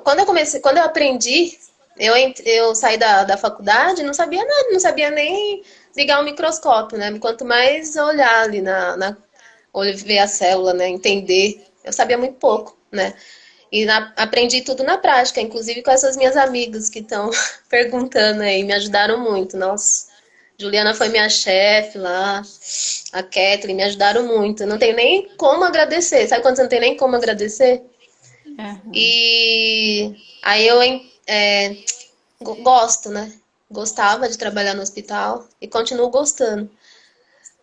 quando eu aprendi, eu saí da faculdade, não sabia nada, não sabia nem ligar o microscópio, né? Quanto mais olhar ali ver a célula, né? Entender. Eu sabia muito pouco, né? E aprendi tudo na prática, inclusive com essas minhas amigas que estão perguntando aí, me ajudaram muito. Nossa, Juliana foi minha chefe lá, a Kathleen, me ajudaram muito. Eu não tenho nem como agradecer. Sabe quando você não tem nem como agradecer? Aham. E aí eu gosto, né? Gostava de trabalhar no hospital e continuo gostando.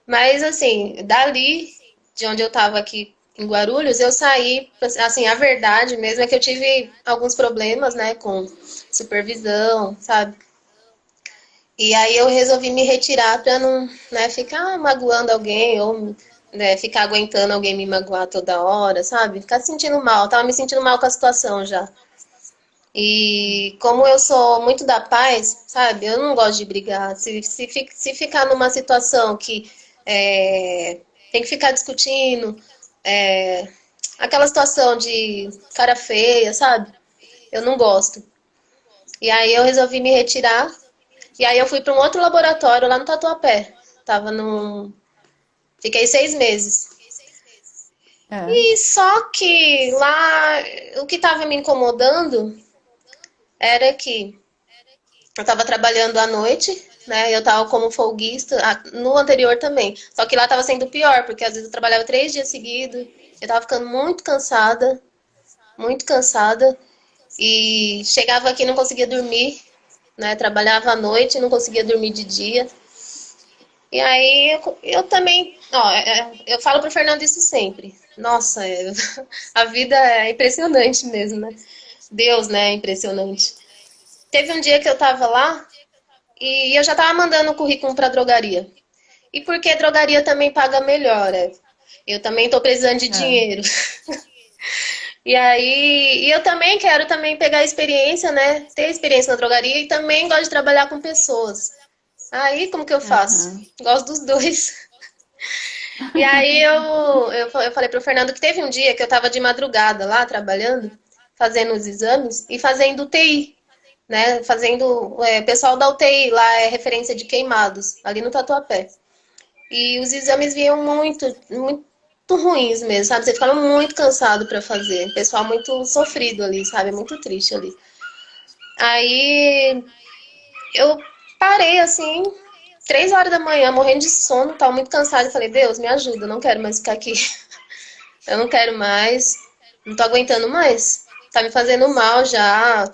Mas assim, dali, de onde eu estava aqui em Guarulhos, eu saí, assim, a verdade mesmo é que eu tive alguns problemas, né, com supervisão, sabe? E aí eu resolvi me retirar para não, né, ficar magoando alguém ou né, ficar aguentando alguém me magoar toda hora, sabe? Ficar se sentindo mal, tava me sentindo mal com a situação já. E como eu sou muito da paz, sabe? Eu não gosto de brigar. Se ficar numa situação que tem que ficar discutindo, é, aquela situação de cara feia, sabe? Eu não gosto. E aí eu resolvi me retirar. E aí eu fui para um outro laboratório lá no Tatuapé. Tava num. Fiquei 6 meses. É. E só que lá o que estava me incomodando era que eu estava trabalhando à noite, né? Eu estava como folguista, no anterior também. Só que lá estava sendo pior, porque às vezes eu trabalhava 3 dias seguidos, eu estava ficando muito cansada, e chegava aqui e não conseguia dormir, né? Trabalhava à noite e não conseguia dormir de dia. E aí eu também, ó, eu falo pro Fernando isso sempre. Nossa, a vida é impressionante mesmo, né? Deus, né? É impressionante. Teve um dia que eu tava lá e eu já tava mandando o currículo pra drogaria. E porque drogaria também paga melhor, é. Eu também tô precisando de É. dinheiro. E aí, e eu também quero também pegar experiência, né? Ter experiência na drogaria e também gosto de trabalhar com pessoas. Aí, como que eu faço? Aham. Gosto dos dois. E aí eu falei pro Fernando que teve um dia que eu tava de madrugada lá trabalhando, fazendo os exames e fazendo UTI, né? Fazendo. O pessoal da UTI lá é referência de queimados, ali no Tatuapé. E os exames vinham muito ruins mesmo, sabe? Você ficava muito cansado para fazer. Pessoal muito sofrido ali, sabe? Muito triste ali. Aí eu parei assim, 3 horas da manhã, morrendo de sono, tava muito cansada. E falei, Deus, me ajuda, eu não quero mais ficar aqui. Eu não quero mais, não tô aguentando mais. Tá me fazendo mal já.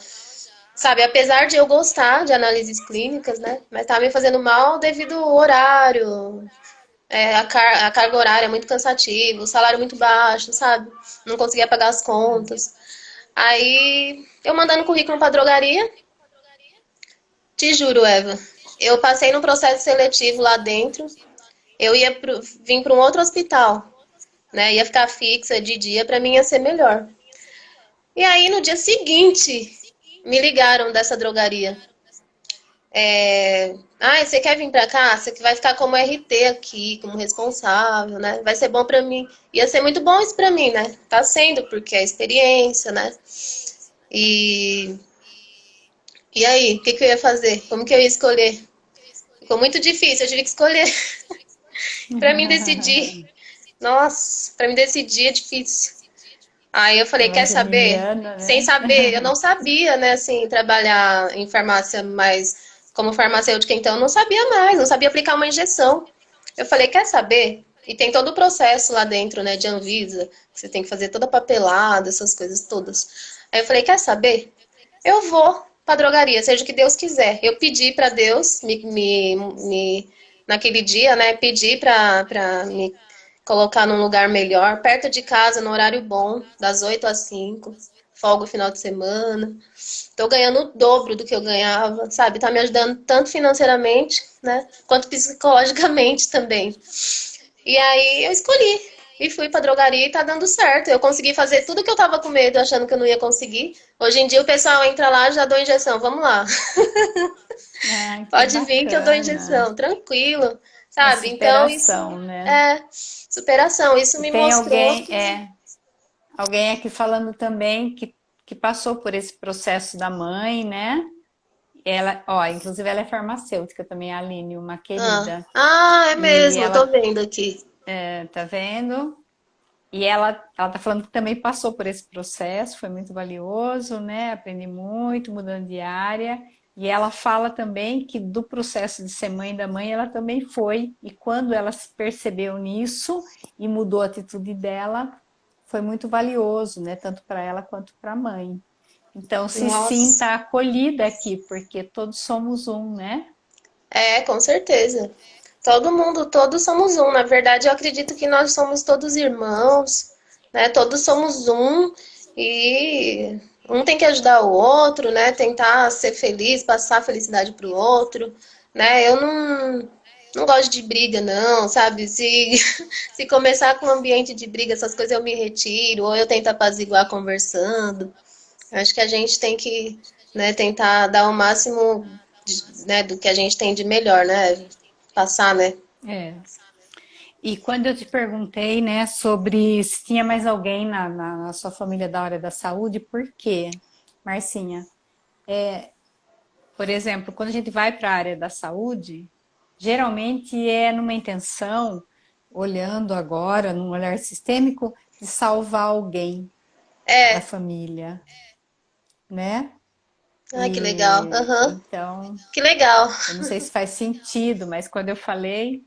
Sabe, apesar de eu gostar de análises clínicas, né? Mas tá me fazendo mal devido ao horário, a carga horária é muito cansativa, o salário é muito baixo, sabe? Não conseguia pagar as contas. Aí, eu mandando currículo pra drogaria, te juro, Eva, eu passei no processo seletivo lá dentro, eu vim para um outro hospital, né? Ia ficar fixa de dia, pra mim ia ser melhor. E aí, no dia seguinte, me ligaram dessa drogaria. Você quer vir pra cá? Você que vai ficar como RT aqui, como responsável, né? Vai ser bom pra mim. Ia ser muito bom isso pra mim, né? Tá sendo, porque é experiência, né? E, e aí, o que que eu ia fazer? Como que eu ia escolher? Ficou muito difícil, eu tive que escolher pra mim decidir. Nossa, pra mim decidir é difícil. Aí eu falei, Ela quer saber? geminiana, Sem né? saber, eu não sabia, né, assim, trabalhar em farmácia, mas como farmacêutica, então, eu não sabia mais, não sabia aplicar uma injeção. Eu falei, quer saber? E tem todo o processo lá dentro, né, de Anvisa, que você tem que fazer toda a papelada, essas coisas todas. Aí eu falei, quer saber? Eu vou pra drogaria, seja o que Deus quiser. Eu pedi pra Deus, naquele dia, né, pedi pra me colocar num lugar melhor, perto de casa, no horário bom, das 8 às 5, folga o final de semana. Tô ganhando o dobro do que eu ganhava, sabe? Tá me ajudando tanto financeiramente, né, quanto psicologicamente também. E aí eu escolhi e fui pra drogaria e tá dando certo. Eu consegui fazer tudo que eu tava com medo, achando que eu não ia conseguir. Hoje em dia o pessoal entra lá e já dou injeção. Vamos lá. Ah, que Pode vir que eu dou bacana. injeção, tranquilo, A sabe? Então superação, isso né? é superação. Isso E me tem mostrou que alguém aqui falando também que passou por esse processo da mãe, né? Ela, ó, inclusive ela é farmacêutica também, a Aline, uma querida. é E mesmo, eu tô ela, vendo aqui. tá vendo? E ela tá falando que também passou por esse processo, foi muito valioso, né? Aprendi muito, mudando de área. E ela fala também que do processo de ser mãe da mãe, ela também foi. E quando ela se percebeu nisso e mudou a atitude dela, foi muito valioso, né? Tanto para ela quanto para a mãe. Então, se Nossa. sinta acolhida aqui, porque todos somos um, né? Com certeza. Todo mundo, todos somos um. Na verdade, eu acredito que nós somos todos irmãos, né? Todos somos um e um tem que ajudar o outro, né? Tentar ser feliz, passar a felicidade para o outro, né? Eu não gosto de briga, não, sabe? Se, se começar com um ambiente de briga, essas coisas eu me retiro, ou eu tento apaziguar conversando. Acho que a gente tem que, né, tentar dar o máximo, né, do que a gente tem de melhor, né? Passar, né? É. E quando eu te perguntei, né, sobre se tinha mais alguém na sua família da área da saúde, por quê, Marcinha? Por exemplo, quando a gente vai para a área da saúde, geralmente é numa intenção, olhando agora, num olhar sistêmico, de salvar alguém da É. família, né? Ai, que legal. E Aham. então, Que legal. eu não sei se faz sentido, mas quando eu falei,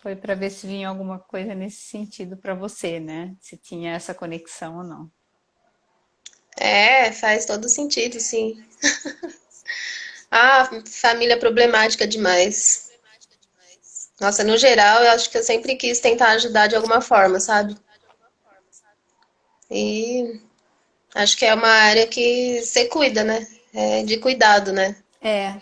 foi para ver se vinha alguma coisa nesse sentido para você, né? Se tinha essa conexão ou não. Faz todo sentido, sim. Família problemática demais. Nossa, no geral, eu acho que eu sempre quis tentar ajudar de alguma forma, sabe? E acho que é uma área que você cuida, né? É de cuidado, né? É,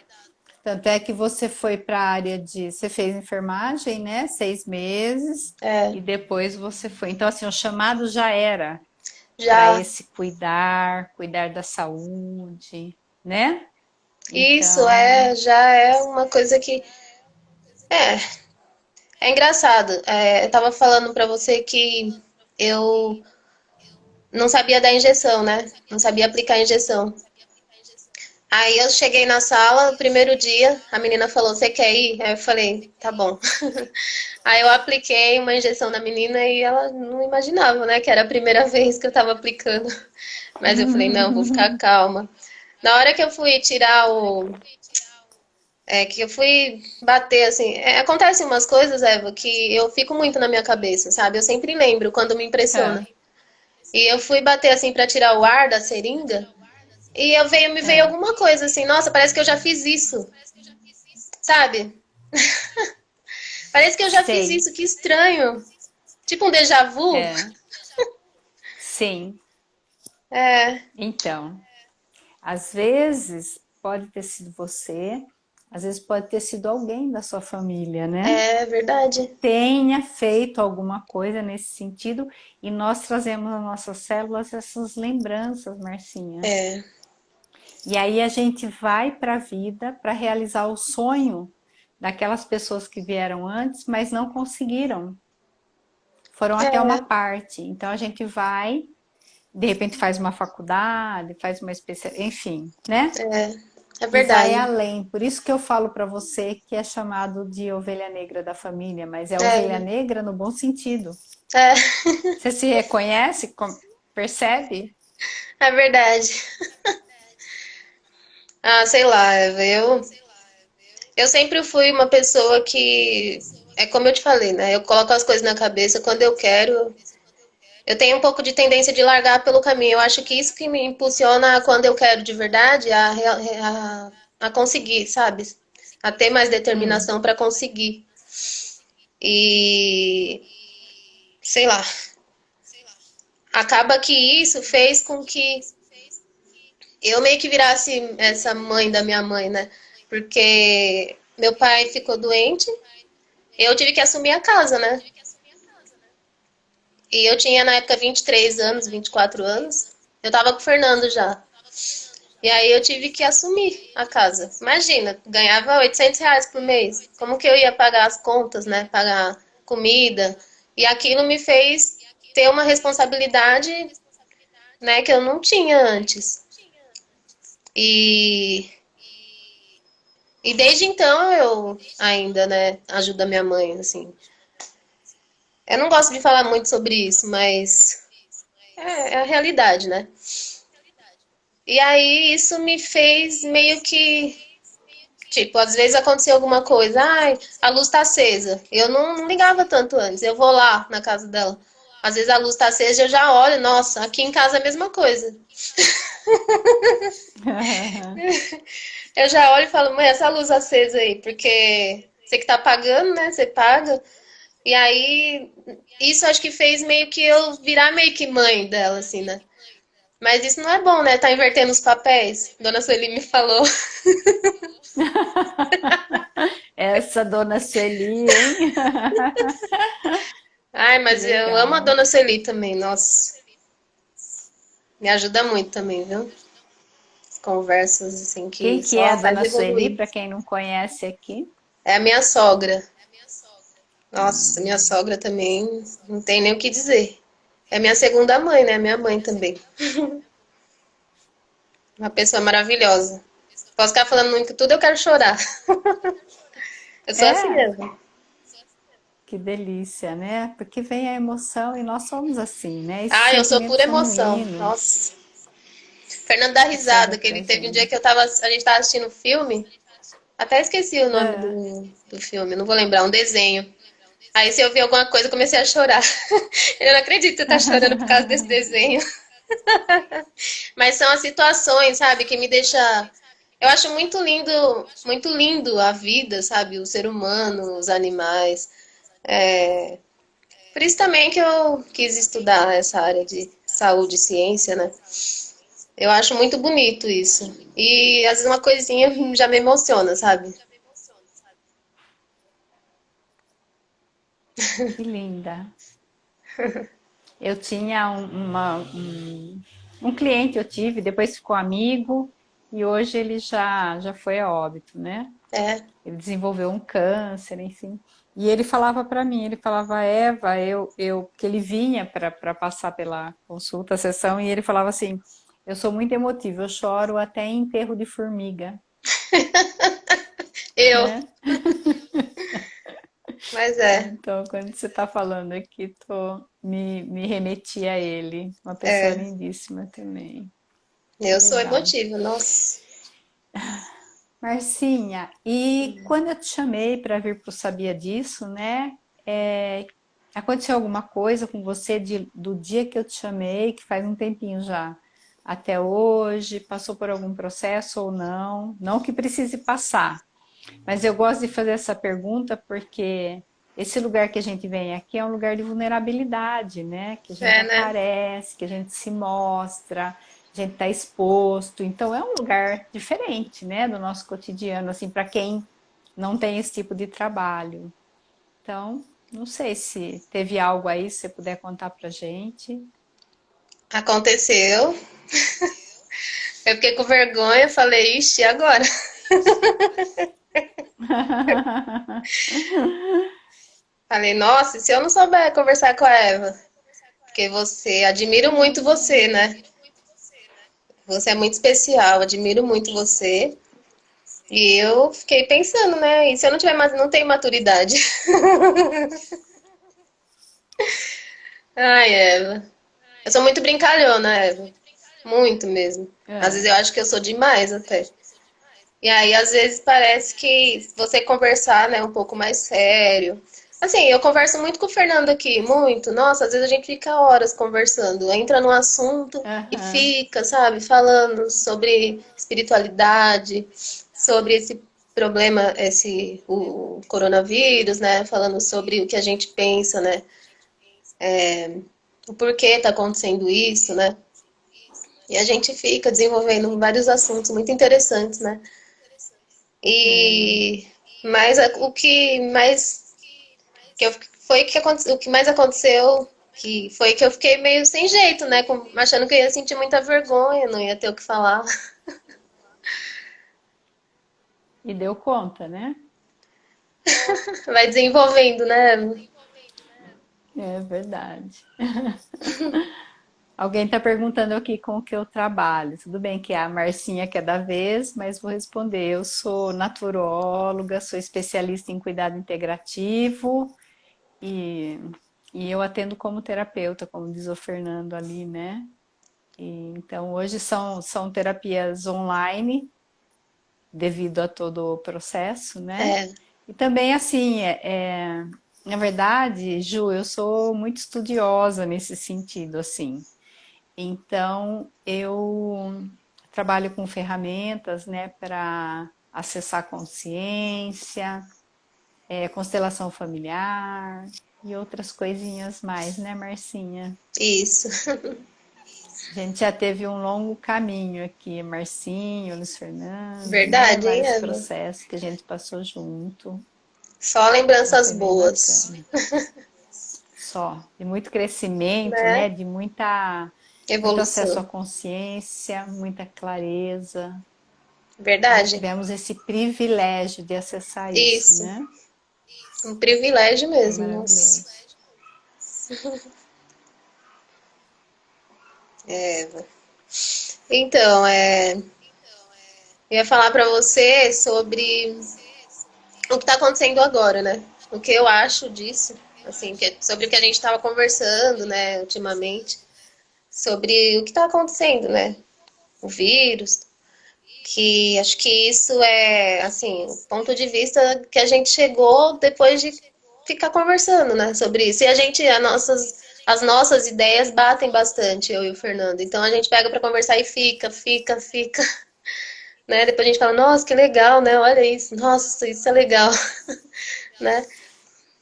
tanto é que você foi para a área de. Você fez enfermagem, né? 6 meses, É. e depois você foi. Então, assim, o chamado já era. para Já. esse cuidar da saúde, né? Isso Então, já é uma coisa que é, é engraçado. Eu tava falando pra você que eu não sabia dar injeção, né? Não sabia aplicar a injeção. Aí eu cheguei na sala, o primeiro dia, a menina falou: "Você quer ir?" Aí eu falei: "Tá bom." Aí eu apliquei uma injeção na menina e ela não imaginava, né, que era a primeira vez que eu tava aplicando. Mas eu falei: "Não, vou ficar calma." Na hora que eu fui tirar que eu fui bater, assim. Acontecem umas coisas, Eva, que eu fico muito na minha cabeça, sabe? Eu sempre lembro quando me é, impressiona. E eu fui bater, assim, pra tirar o ar da seringa. E me veio é, alguma coisa assim, nossa, parece que eu já fiz isso, sabe? Parece que eu já fiz sei, isso, que estranho. Tipo um déjà vu. é, sim. É, Então, às vezes pode ter sido você, às vezes pode ter sido alguém da sua família, né? é verdade. Tenha feito alguma coisa nesse sentido e nós trazemos nas nossas células essas lembranças, Marcinha. É, E aí a gente vai para a vida para realizar o sonho daquelas pessoas que vieram antes, mas não conseguiram. Foram até uma é, parte. Então a gente vai, de repente faz uma faculdade, faz uma especialidade, enfim, né? é E vai verdade. além. Por isso que eu falo para você que é chamado de ovelha negra da família, mas é ovelha É, negra no bom sentido. é, Você se reconhece? Percebe? é verdade. Ah, sei lá, Eva, eu sempre fui uma pessoa que, é como eu te falei, né? Eu coloco as coisas na cabeça quando eu quero. Eu tenho um pouco de tendência de largar pelo caminho. Eu acho que isso que me impulsiona quando eu quero de verdade a conseguir, sabe? A ter mais Hum, determinação para conseguir. E sei lá, acaba que isso fez com que eu meio que virasse essa mãe da minha mãe, né? Porque meu pai ficou doente, eu tive que assumir a casa, né? E eu tinha na época 23 anos, 24 anos. Eu tava com o Fernando já. E aí eu tive que assumir a casa. Imagina, ganhava R$ 800 por mês. Como que eu ia pagar as contas, né? Pagar comida. E aquilo me fez ter uma responsabilidade, né, que eu não tinha antes. E, e desde então eu ainda, né, ajudo a minha mãe, assim. Eu não gosto de falar muito sobre isso, mas é a realidade, né? E aí isso me fez meio que, tipo, às vezes aconteceu alguma coisa, ai, a luz tá acesa. Eu não ligava tanto antes. Eu vou lá na casa dela. Às vezes a luz tá acesa e eu já olho, nossa, aqui em casa é a mesma coisa. Eu já olho e falo, mãe, essa luz acesa aí, porque você que tá pagando, né? Você paga. E aí, isso acho que fez meio que eu virar meio que mãe dela, assim, né? Mas isso não é bom, né? Tá invertendo os papéis. Dona Sueli me falou. essa dona Sueli, hein? Ai, Que mas eu amo a legal. Dona Sueli também, nossa. Me ajuda muito também, viu? Conversas assim Quem que que é a só faz dona Sueli, evoluir. para quem não conhece aqui? É a minha sogra. Nossa, minha sogra também não tem nem o que dizer. É minha segunda mãe, né? Minha mãe também. Uma pessoa maravilhosa. Posso ficar falando muito tudo, eu quero chorar. Eu sou assim É, mesmo. que delícia, né? Porque vem a emoção e nós somos assim, né? Esse Ah, eu sou sentimento pura emoção. genuíno, Nossa. Fernando dá que serve risada, que ele pra teve um dia que gente. a gente tava assistindo um filme, até esqueci o nome É. do filme, não vou lembrar, um desenho. Aí se eu vi alguma coisa, eu comecei a chorar. Eu não acredito que você tá chorando por causa desse desenho. Mas são as situações, sabe, que me deixa. Eu acho muito lindo a vida, sabe, o ser humano, os animais. Por isso também que eu quis estudar essa área de saúde e ciência, né? Eu acho muito bonito isso. E às vezes uma coisinha já me emociona, sabe? Que linda. Eu tinha um cliente, eu tive, depois ficou amigo, e hoje ele já foi a óbito, né? É, Ele desenvolveu um câncer, enfim. E ele falava para mim, ele falava, Eva, que ele vinha para passar pela consulta, a sessão, e ele falava assim, eu sou muito emotivo, eu choro até em enterro de formiga, eu, né? mas é, Então, quando você está falando aqui, me remeti a ele, uma pessoa é, lindíssima também. Que eu sou legal. emotiva, nossa. Marcinha, e quando eu te chamei para vir para o Sabia Disso, né? Aconteceu alguma coisa com você do dia que eu te chamei, que faz um tempinho já, até hoje? Passou por algum processo ou não? Não que precise passar, mas eu gosto de fazer essa pergunta porque esse lugar que a gente vem aqui é um lugar de vulnerabilidade, né? Que a gente É, né? aparece, que a gente se mostra, a gente está exposto. Então é um lugar diferente, né, do nosso cotidiano, assim, para quem não tem esse tipo de trabalho. Então, não sei se teve algo aí, se você puder contar pra gente. Aconteceu. Eu fiquei com vergonha, falei, ixi, e agora? Falei, nossa, e se eu não souber conversar com a Eva? Porque você, admiro muito você, né? Você é muito especial, admiro muito você. E eu fiquei pensando, né? E se eu não tiver, não tenho maturidade? Ai, Eva. Eu sou muito brincalhona, Eva. Muito mesmo. Às vezes É. eu acho que eu sou demais até. E aí, às vezes, parece que você conversar, né, um pouco mais sério. Assim, eu converso muito com o Fernando aqui, muito. Nossa, às vezes a gente fica horas conversando. Entra num assunto e Aham. fica, sabe, falando sobre espiritualidade, sobre esse problema, o coronavírus, né? Falando sobre o que a gente pensa, né? O porquê tá acontecendo isso, né? E a gente fica desenvolvendo vários assuntos muito interessantes, né? É. E mas o que mais que eu, foi que o que mais aconteceu que foi que eu fiquei meio sem jeito, né? Achando que eu ia sentir muita vergonha, não ia ter o que falar. E deu conta, né? Vai desenvolvendo, né? É verdade. Alguém está perguntando aqui com o que eu trabalho. Tudo bem que é a Marcinha que é da vez, mas vou responder. Eu sou naturóloga, sou especialista em cuidado integrativo e, e eu atendo como terapeuta, como diz o Fernando ali, né? Então, hoje são terapias online, devido a todo o processo, né? É, E também, assim, na verdade, Ju, eu sou muito estudiosa nesse sentido, assim. Então, eu trabalho com ferramentas, né, para acessar a consciência, constelação familiar e outras coisinhas mais, né, Marcinha? isso. A gente já teve um longo caminho aqui, Marcinho, Luiz Fernando, né? Verdade, hein, Vários Eva? processos que a gente passou junto. Só Então lembranças foi bem boas, bacana. Só, de muito crescimento, né? né? De muito acesso à Evolução. consciência, muita clareza. Nós Verdade? tivemos esse privilégio de acessar isso, Isso. né? Um privilégio Foi mesmo, nossa. maravilhoso. Eva. Então, eu ia falar para você sobre o que está acontecendo agora, né? O que eu acho disso, assim, sobre o que a gente estava conversando, né, ultimamente, sobre o que está acontecendo, né? O vírus, que acho que isso é, assim, o ponto de vista que a gente chegou depois de ficar conversando, né, sobre isso. E as nossas ideias batem bastante, eu e o Fernando. Então a gente pega para conversar e fica, né? Depois a gente fala, nossa, que legal, né? Olha isso, nossa, isso é legal, né?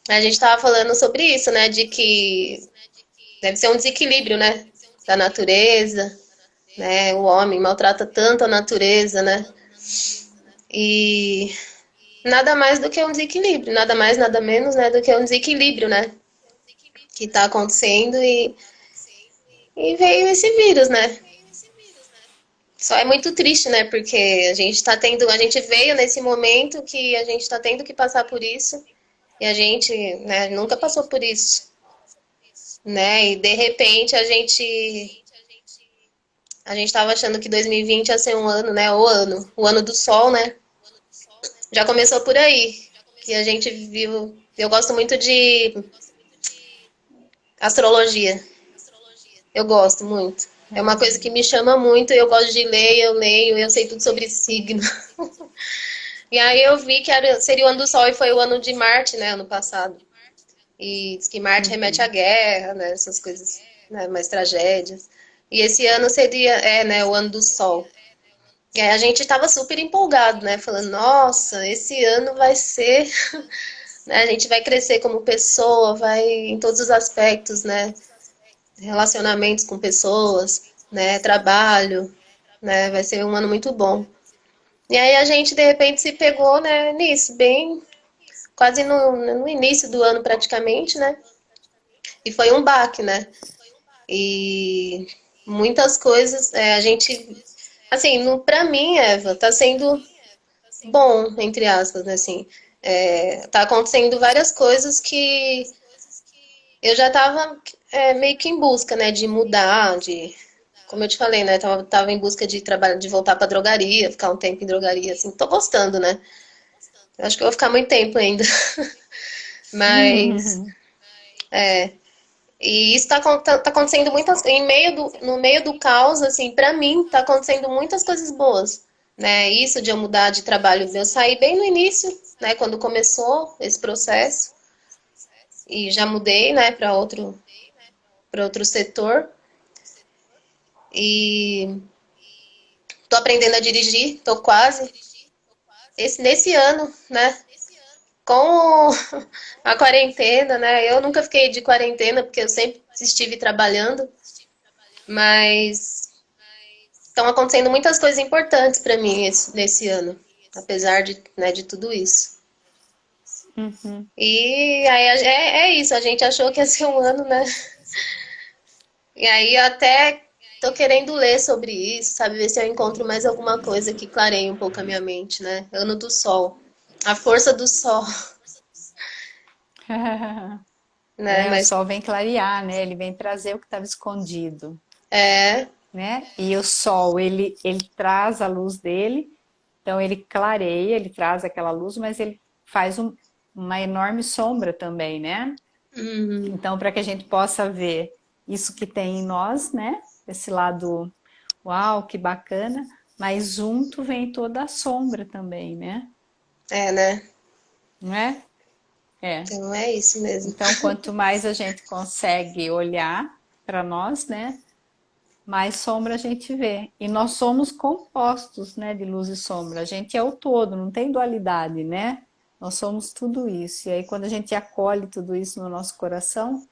A gente estava falando sobre isso, né? De que deve ser um desequilíbrio, né? Da natureza, né? O homem maltrata tanto a natureza, né? E nada mais do que um desequilíbrio, nada mais, nada menos, né? Do que um desequilíbrio, né? Que está acontecendo e veio esse vírus, né? Só é muito triste, né? Porque a gente veio nesse momento que a gente tá tendo que passar por isso e a gente, né, nunca passou por isso, né? E de repente a gente tava achando que 2020 ia ser um ano, né? O ano do sol, né? Já começou por aí, que a gente viu. Eu gosto muito de astrologia. Eu gosto muito. É uma coisa que me chama muito, eu gosto de ler, eu leio, eu sei tudo sobre signo. E aí eu vi que seria o ano do Sol e foi o ano de Marte, né, ano passado. E diz que Marte remete à guerra, né, essas coisas, né, mais tragédias. E esse ano seria, né, o ano do Sol. E aí a gente estava super empolgado, né, falando, nossa, esse ano vai ser, né, a gente vai crescer como pessoa, vai em todos os aspectos, né, relacionamentos com pessoas, né, trabalho, né, vai ser um ano muito bom. E aí a gente de repente se pegou, né, nisso, bem quase no início do ano praticamente, né? E foi um baque, né? E muitas coisas, a gente, assim, no, pra mim, Eva, tá sendo bom, entre aspas, né, assim, tá acontecendo várias coisas que eu já tava meio que em busca, né, de mudar, como eu te falei, né, tava em busca de trabalho, de voltar pra drogaria, ficar um tempo em drogaria, assim, tô gostando, né? Eu acho que eu vou ficar muito tempo ainda, mas e isso tá acontecendo muitas no meio do caos, assim, para mim tá acontecendo muitas coisas boas, né? Isso de eu mudar de trabalho, eu saí bem no início, né, quando começou esse processo e já mudei, né, para outro setor e tô aprendendo a dirigir, tô quase nesse ano, né? Com a quarentena, né? Eu nunca fiquei de quarentena porque eu sempre estive trabalhando, mas estão acontecendo muitas coisas importantes para mim nesse ano, apesar de tudo isso. Uhum. E aí é isso, a gente achou que ia ser um ano, né? E aí eu até tô querendo ler sobre isso, sabe? Ver se eu encontro mais alguma coisa que clareie um pouco a minha mente, né? Ano do Sol. A força do Sol, né? O Mas sol vem clarear, né? Ele vem trazer o que estava escondido, é, né? E o sol, ele traz a luz dele, então ele clareia, ele traz aquela luz, mas ele faz uma enorme sombra também, né? uhum, Então, para que a gente possa ver isso que tem em nós, né? Esse lado, uau, que bacana, mas junto vem toda a sombra também, né? né? Não é? É. Então é isso mesmo. Então, quanto mais a gente consegue olhar para nós, né? Mais sombra a gente vê. E nós somos compostos, né, de luz e sombra. A gente é o todo, não tem dualidade, né? Nós somos tudo isso. E aí, quando a gente acolhe tudo isso no nosso coração,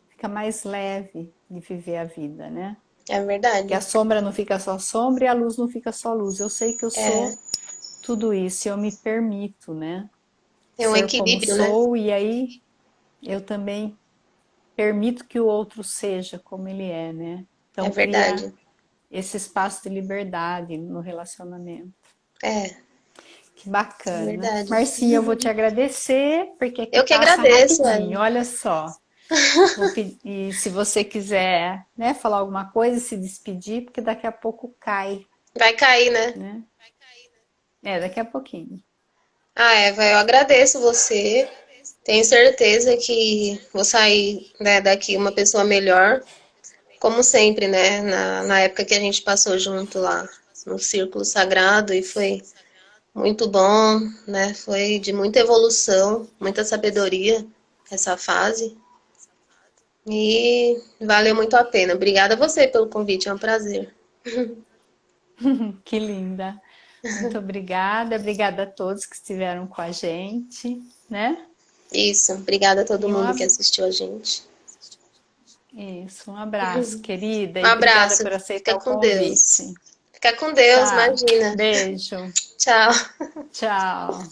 fica mais leve de viver a vida, né? É Que a verdade. sombra não fica só sombra e a luz não fica só luz. Eu sei que eu É, sou tudo isso, eu me permito, né? tem um Ser como equilíbrio, né? sou e aí eu também permito que o outro seja como ele é, né? É Então cria verdade. esse espaço de liberdade no relacionamento. É, Que é bacana. verdade. Marcinha, eu vou te agradecer, porque aqui Eu que passa agradeço, rapidinho, Ellen. olha só. E se você quiser, né, falar alguma coisa, se despedir, porque daqui a pouco cai, Vai cair, né? né? Daqui a pouquinho. Ah, Eva, eu agradeço você. Tenho certeza que vou sair, né, daqui uma pessoa melhor, como sempre, né? Na época que a gente passou junto lá no Círculo Sagrado e foi muito bom, né? Foi de muita evolução, muita sabedoria essa fase. E valeu muito a pena. Obrigada a você pelo convite, é um prazer. Que linda. Muito obrigada. Obrigada a todos que estiveram com a gente, né? Isso, obrigada a todo E mundo que assistiu a gente. um abraço, querida, Um e obrigada abraço, por aceitar fica o com Deus. convite. Fica com Deus, Tá. imagina. Beijo. Tchau. Tchau.